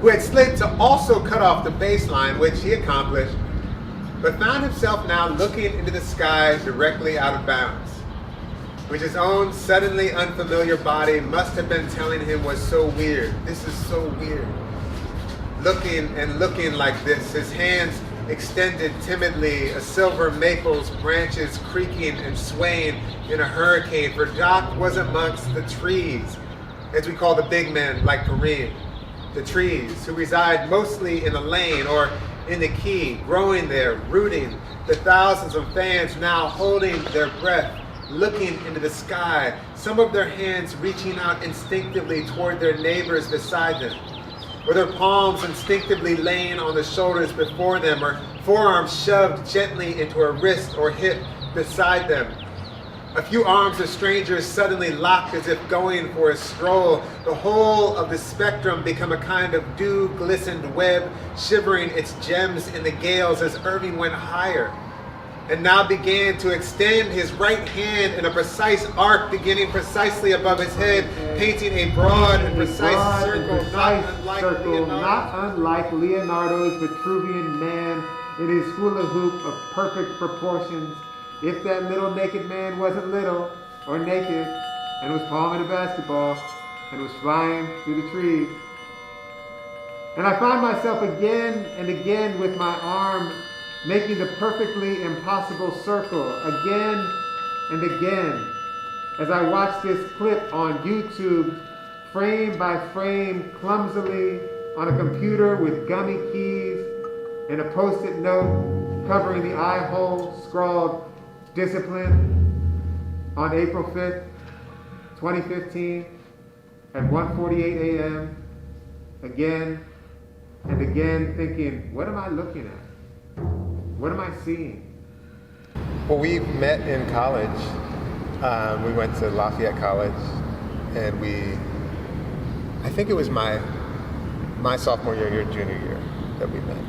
who had slid to also cut off the bass line, which he accomplished, but found himself now looking into the sky directly out of bounds, which his own suddenly unfamiliar body must have been telling him was so weird. This is so weird. Looking and looking like this, his hands extended timidly, a silver maple's branches creaking and swaying in a hurricane, for Doc was amongst the trees, as we call the big men like Kareem, the trees, who reside mostly in the lane or in the key, growing there, rooting, the thousands of fans now holding their breath, looking into the sky, some of their hands reaching out instinctively toward their neighbors beside them, or their palms instinctively laying on the shoulders before them, or forearms shoved gently into a wrist or hip beside them. A few arms of strangers suddenly locked as if going for a stroll. The whole of the spectrum become a kind of dew-glistened web, shivering its gems in the gales as Erving went higher, and now began to extend his right hand in a precise arc beginning precisely above his head, painting a broad and precise circle, not unlike Leonardo's Vitruvian Man in his hula hoop of perfect proportions, if that little naked man wasn't little or naked and was palming a basketball and was flying through the trees. And I find myself again and again with my arm making the perfectly impossible circle again and again as I watch this clip on YouTube, frame by frame, clumsily on a computer with gummy keys and a post-it note covering the eye hole scrawled "Discipline" on April 5th, 2015 at 1:48 a.m. Again and again thinking, what am I looking at? What am I seeing? Well, we met in college. We went to Lafayette College, and I think it was my sophomore year, your junior year that we met.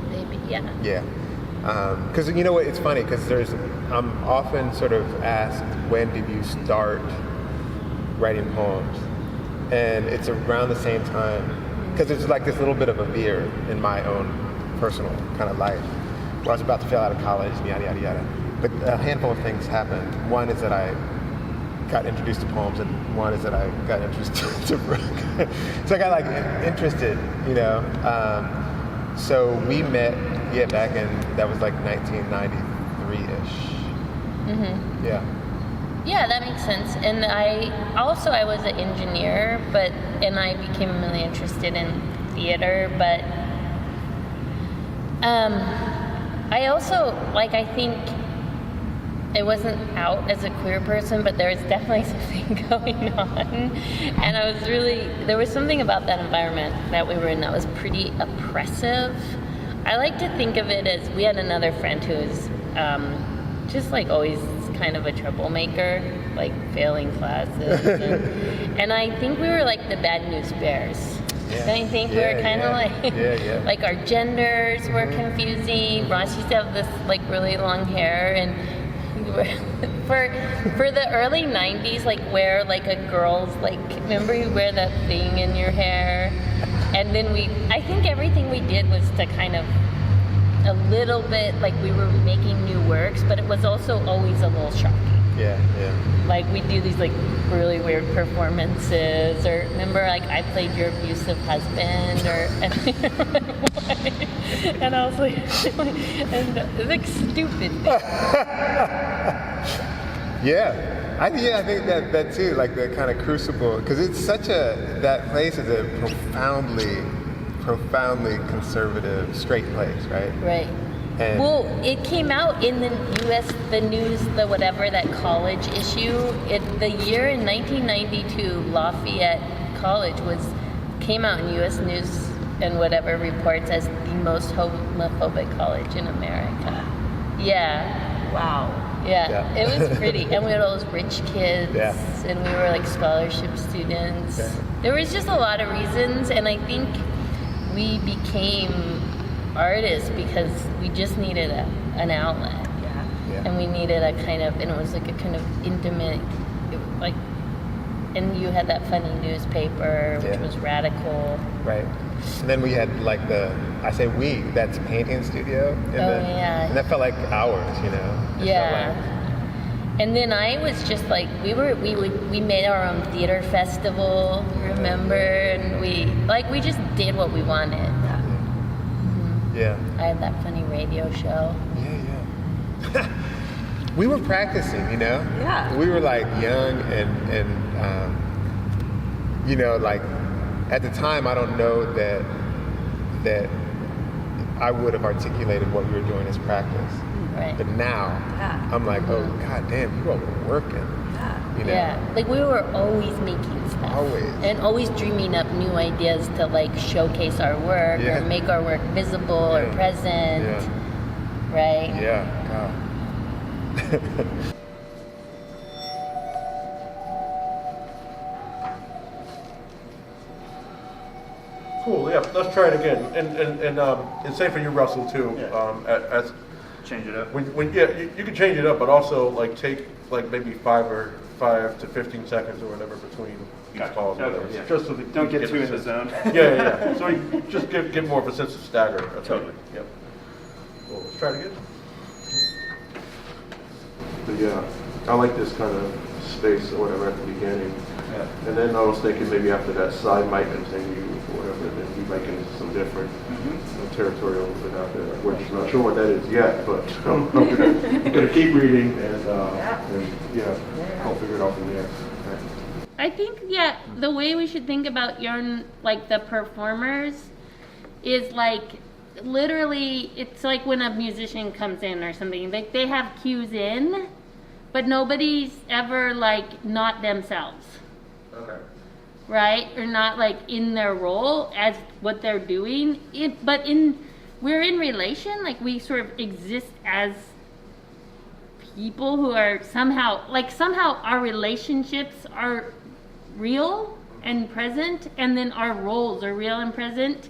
Maybe, yeah. Yeah. Because you know what, it's funny, because I'm often sort of asked, when did you start writing poems? And it's around the same time, because it's like this little bit of a veer in my own personal kind of life, where I was about to fail out of college, and yada, yada, yada. But a handful of things happened. One is that I got introduced to poems, and one is that I got introduced to Brooke. So I got like interested, you know. So we met, back in, that was like 1993-ish. Mm-hmm. Yeah. Yeah, that makes sense. And I was an engineer, and I became really interested in theater, but I also, I think I wasn't out as a queer person, but there was definitely something going on. And there was something about that environment that we were in that was pretty oppressive. I like to think of it as, we had another friend who was just always kind of a troublemaker, failing classes. And I think we were like the Bad News Bears. Yeah. Don't you think we were kind of like our genders were confusing. Ross used to have this really long hair, and for the early 90s, wear a girl's remember you wear that thing in your hair, and then I think everything we did was to kind of a little bit we were making new works, but it was also always a little shocking. Yeah. We do these really weird performances, or remember I played your abusive husband, and I was and stupid. Yeah, I think that too, the kind of crucible, because it's such that place is a profoundly conservative, straight place, right? Right. And well, it came out in the U.S., the news, the whatever, that college issue. The year in 1992, Lafayette College came out in U.S. News and whatever reports as the most homophobic college in America. Yeah. Wow. Yeah, it was pretty. And we had all those rich kids, and we were scholarship students. Yeah. There was just a lot of reasons, and I think we became artists because we just needed an outlet. Yeah. And we needed and it was a kind of intimate, and you had that funny newspaper, which was radical. Right. And then we had like that's painting studio. And that felt like hours, you know? And then I was just like, we made our own theater festival, remember? And we just did what we wanted. Yeah. I had that funny radio show. Yeah. We were practicing, you know? Yeah. We were like young and you know, like at the time I don't know that I would have articulated what we were doing as practice. Right. But now I'm like, oh god damn, you all were working. Yeah. You know? Yeah. Like we were always making stuff. Always. And always dreaming up new ideas to like showcase our work or make our work visible or present. Yeah. Right? Yeah. God. Cool. Yeah. Let's try it again, and same for you, Russell, too. Yeah. As Change it up. when you can change it up, but also like take like maybe 5 to 15 seconds or whatever between each Gotcha. pause, or whatever. Okay, yeah. Just so that Don't you get a too in the sense. zone. Yeah. So you just get more of a sense of stagger. Totally. Yep. Cool. Let's try it again. But yeah, I like this kind of space or whatever at the beginning. Yeah. And then I was thinking maybe after that side might continue or whatever, then we might get into some different territory a little bit out there, which I'm not sure what that is yet, but I'm gonna keep reading and I'll figure it out from there. I think, the way we should think about like the performers is like, literally, it's like when a musician comes in or something, like they have cues in, but nobody's ever like not themselves. Okay. Right? Or not like in their role as what they're doing. We're in relation, like we sort of exist as people who are somehow our relationships are real and present, and then our roles are real and present,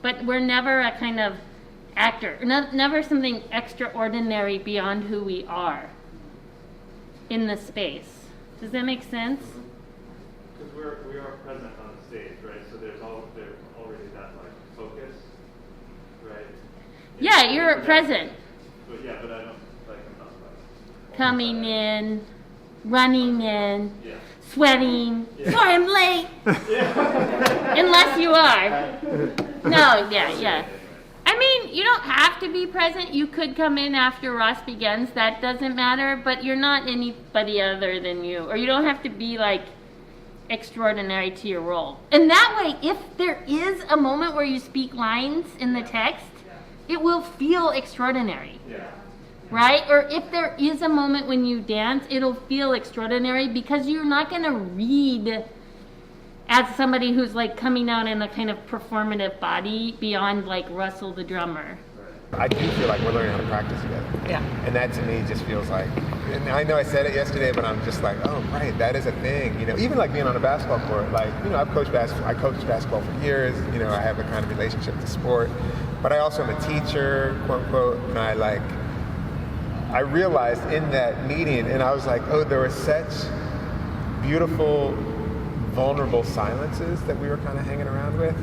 but we're never a kind of actor, never something extraordinary beyond who we are in the space. Does that make sense? Because we are present on the stage, right? So there's already that like focus, right? Yeah, you're present. But I don't like I'm not like Coming in, running in, Yeah. sweating. Sorry, I'm late. Unless you are. No, yeah. I mean, you don't have to be present. You could come in after Ross begins. That doesn't matter. But you're not anybody other than you. Or you don't have to be like extraordinary to your role. And that way, if there is a moment where you speak lines in the text, it will feel extraordinary. Yeah. Right? Or if there is a moment when you dance, it'll feel extraordinary because you're not going to read as somebody who's like coming out in a kind of performative body beyond like Russell the drummer. I do feel like we're learning how to practice together. Yeah. And that to me just feels like, and I know I said it yesterday, but I'm just like, oh, right, that is a thing. You know, even like being on a basketball court, like, you know, I coached basketball for years. You know, I have a kind of relationship to sport, but I also am a teacher, quote unquote, and I realized in that meeting, and I was like, oh, there were such beautiful, vulnerable silences that we were kind of hanging around with.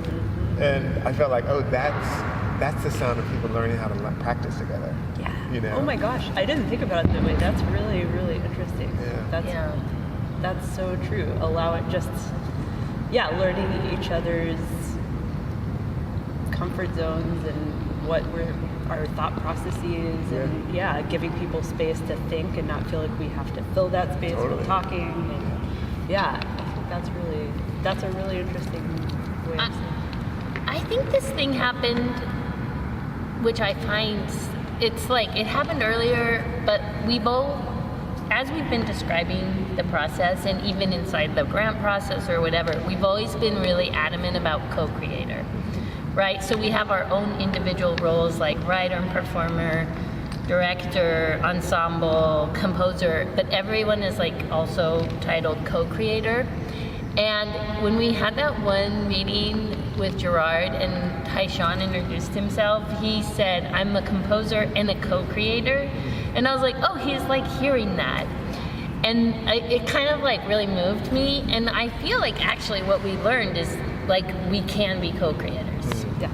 And I felt like, oh, that's the sound of people learning how to practice together. Yeah. You know? Oh my gosh, I didn't think about it that way. That's really, really interesting. Yeah. That's so true. Learning each other's comfort zones and what our thought processes, and giving people space to think and not feel like we have to fill that space with talking. And I think that's a really interesting way of saying. I think this thing happened, which I find, it's like, it happened earlier, but as we've been describing the process, and even inside the grant process or whatever, we've always been really adamant about co-creator, right? So we have our own individual roles like writer and performer, director, ensemble, composer, but everyone is like also titled co-creator. And when we had that one meeting with Girard and Tyshawn introduced himself, he said, I'm a composer and a co-creator. And I was like, oh, he's like hearing that. And it kind of like really moved me. And I feel like actually what we learned is like we can be co-creators. Yeah.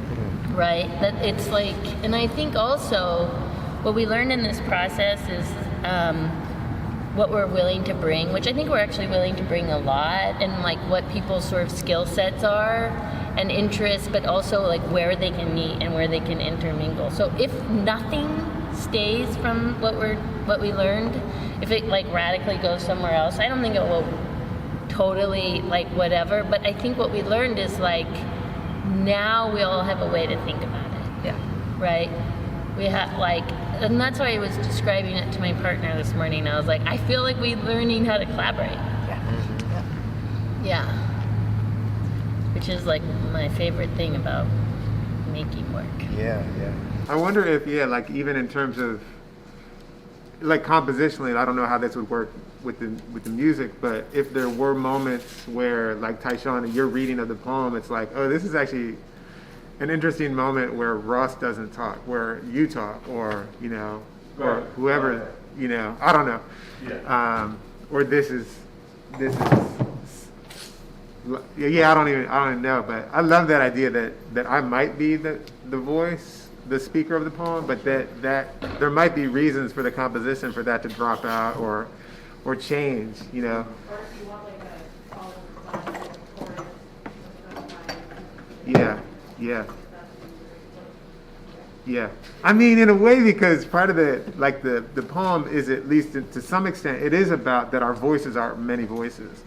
Right? That it's like, and I think also what we learned in this process is what we're willing to bring, which I think we're actually willing to bring a lot, and like what people's sort of skill sets are and interests, but also like where they can meet and where they can intermingle. So if nothing stays from what we learned, if it like radically goes somewhere else, I don't think it will totally like whatever, but I think what we learned is like now we all have a way to think about it. Yeah. Right? We have like, and that's why I was describing it to my partner this morning. I was like, I feel like we're learning how to collaborate. Yeah. Yeah. Which is like my favorite thing about making work. Yeah. I wonder if, like even in terms of, like compositionally, I don't know how this would work with the music, but if there were moments where, like Tyshawn, in your reading of the poem, it's like, oh, this is actually an interesting moment where Ross doesn't talk, where you talk, or or whoever, I don't know. Yeah. Or this is, I don't even know, but I love that idea that I might be the voice, the speaker of the poem, but that there might be reasons for the composition for that to drop out or change, Or if you want like a solid chorus, Yeah. I mean, in a way, because part of the poem is, at least to some extent, it is about that our voices are many voices.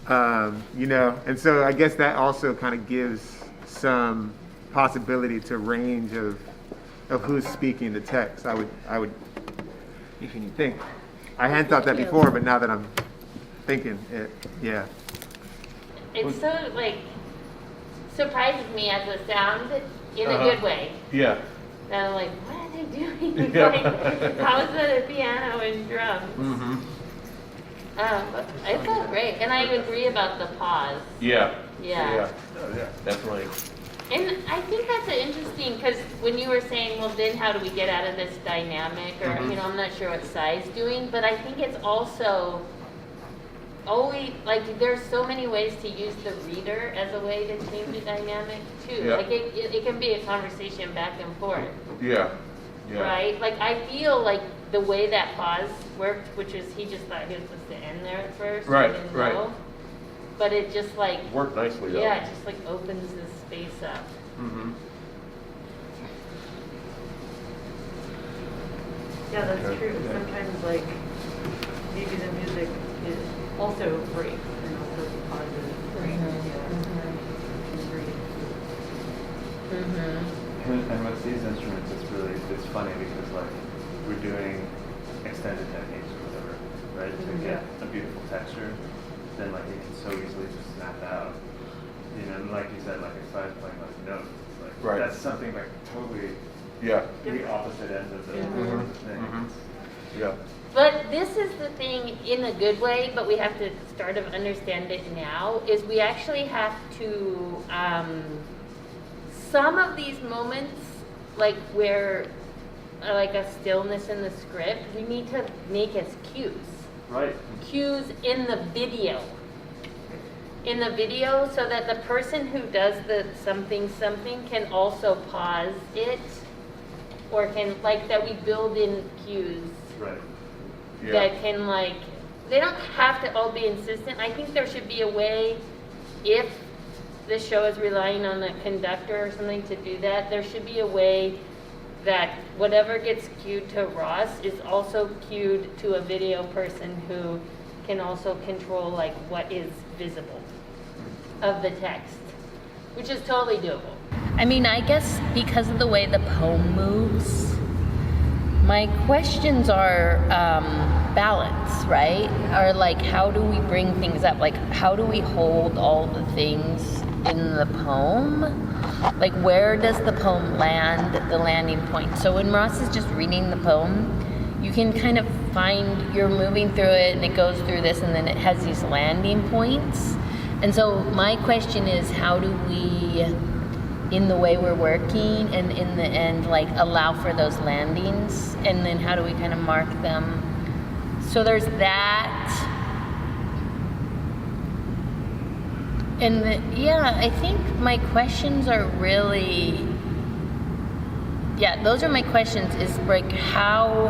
And so I guess that also kind of gives some possibility to range of who's speaking the text. I would, if you think. I hadn't thought that before, but now that I'm thinking it, yeah. It's so like surprises me as a sound in a good way. Yeah. And I'm like, what are they doing? Yeah. Like, how is that a piano and drums? Mm-hmm. It felt great, and I agree about the pause. Yeah. Yeah. Oh, yeah. Definitely. And I think that's interesting, because when you were saying, well, then how do we get out of this dynamic, or I'm not sure what Sai's doing, but I think it's also always like there's so many ways to use the reader as a way to change the dynamic too. Yeah. Like it can be a conversation back and forth. Yeah. Right? Like I feel like the way that pause worked, which is he just thought he was supposed to end there at first. Right, He didn't right. know. But it just like Worked nicely though. yeah, it just like opens this space up. Mm-hmm. Yeah, that's Okay. true. Yeah. Sometimes like maybe the music is also breaks and also pauses. And with these instruments, it's funny because like we're doing extended techniques or whatever, right? To get a beautiful texture, then like it can so easily just snap out. And like you said, like if I was playing like notes, like Right. that's something like totally Yeah. the opposite end of the thing. Mhm. Yeah. But this is the thing in a good way, but we have to sort of understand it now, is we actually have to, some of these moments, like where, like a stillness in the script, we need to make as cues. Right. Cues in the video. In the video, so that the person who does the something can also pause it, or can, like, that we build in cues. Right. Yeah. That can, like, they don't have to all be insistent. I think there should be a way, if the show is relying on a conductor or something to do that, there should be a way that whatever gets cued to Ross is also cued to a video person who can also control, like, what is visible of the text, which is totally doable. I mean, I guess because of the way the poem moves, my questions are balance, right? Or like, how do we bring things up? Like, how do we hold all the things in the poem? Like, where does the poem land, the landing point? So when Ross is just reading the poem, you can kind of find, you're moving through it and it goes through this and then it has these landing points. And so my question is, how do we, in the way we're working and in the end, like allow for those landings? And then how do we kind of mark them so there's that. And I think my questions are really, those are my questions, is like how,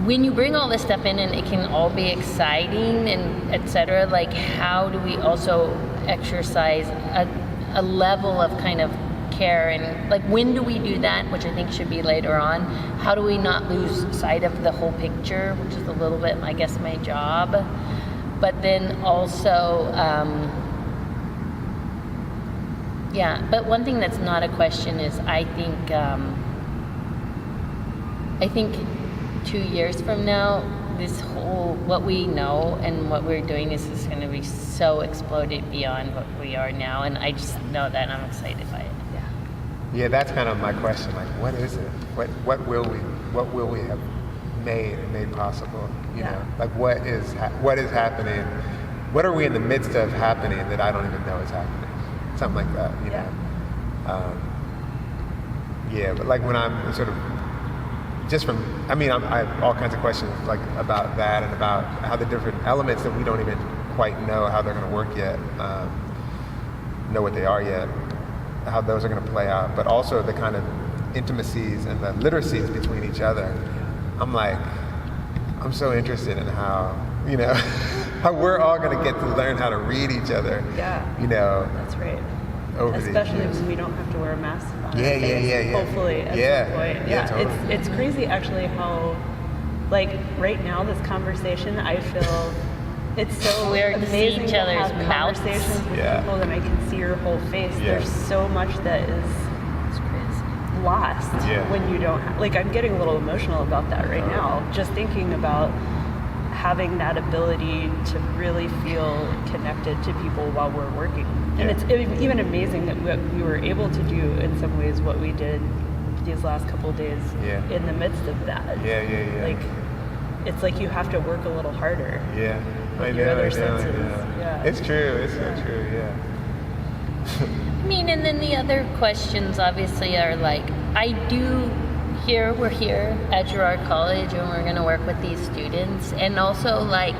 when you bring all this stuff in and it can all be exciting and etc., like how do we also exercise a level of kind of care, and like when do we do that, which I think should be later on. How do we not lose sight of the whole picture, which is a little bit, I guess, my job. But then also, but one thing that's not a question is I think 2 years from now, this whole, what we know and what we're doing is just going to be so exploded beyond what we are now, and I just know that, and I'm excited by it. Yeah, that's kind of my question. Like, what is it? What will we have made possible? You know, like what is happening? What are we in the midst of happening that I don't even know is happening? Something like that. You know. But like when I'm sort of just from, I have all kinds of questions like about that and about how the different elements that we don't even quite know how they're going to work yet, know what they are yet, how those are going to play out, but also the kind of intimacies and the literacies between each other. I'm so interested in how, how we're all going to get to learn how to read each other. Yeah. That's right. Especially when we don't have to wear a mask on our face. Yeah. Hopefully at some point. Yeah, totally. It's crazy actually how, like right now, this conversation, I feel it's so weird amazing to see each other's have mouths. conversations with people and I can see your whole face. Yeah. There's so much that is lost when you don't have, like I'm getting a little emotional about that right now, just thinking about having that ability to really feel connected to people while we're working. And it's even amazing that we were able to do in some ways what we did these last couple of days in the midst of that. Like it's like you have to work a little harder. I your know, other I senses. know. It's true. It's so true. And then the other questions obviously are like, we're here at Girard College and we're going to work with these students, and also like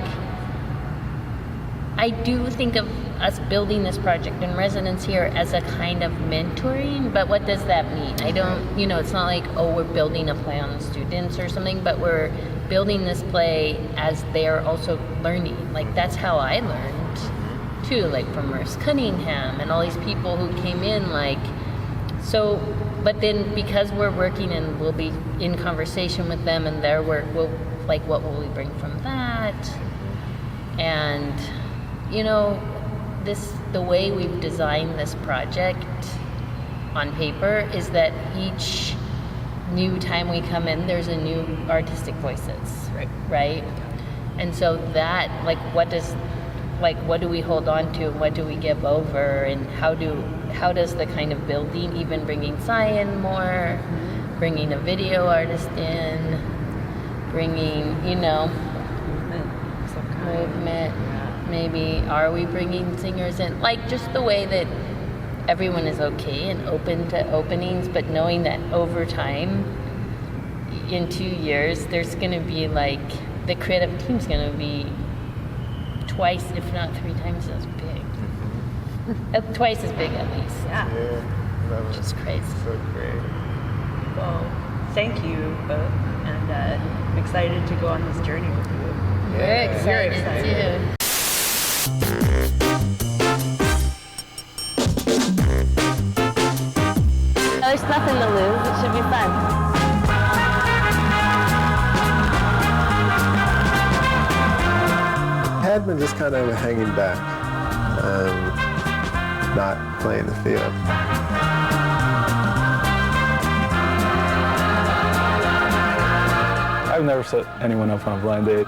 I do think of us building this project in residency here as a kind of mentoring, but what does that mean? I don't, it's not like, we're building a play on the students or something, but we're building this play as they're also learning. Like that's how I learned too, like from Merce Cunningham and all these people who came in, like, so, but then because we're working and we'll be in conversation with them and their work, what will we bring from that? And, the way we've designed this project on paper is that each new time we come in, there's a new artistic voices, right? And so that, what do we hold on to, what do we give over, and how does the kind of building, even bringing Cyan more, bringing a video artist in, bringing, movement, maybe, are we bringing singers in, just the way that everyone is okay and open to openings, but knowing that over time, in 2 years, there's going to be the creative team's going to be twice, if not 3 times as big. Twice as big at least. Which is crazy. So great. Well, thank you both, and I'm excited to go on this journey with you. We're excited too. There's nothing to lose. It should be fun. Had been just kind of hanging back, not playing the field. I've never set anyone up on a blind date.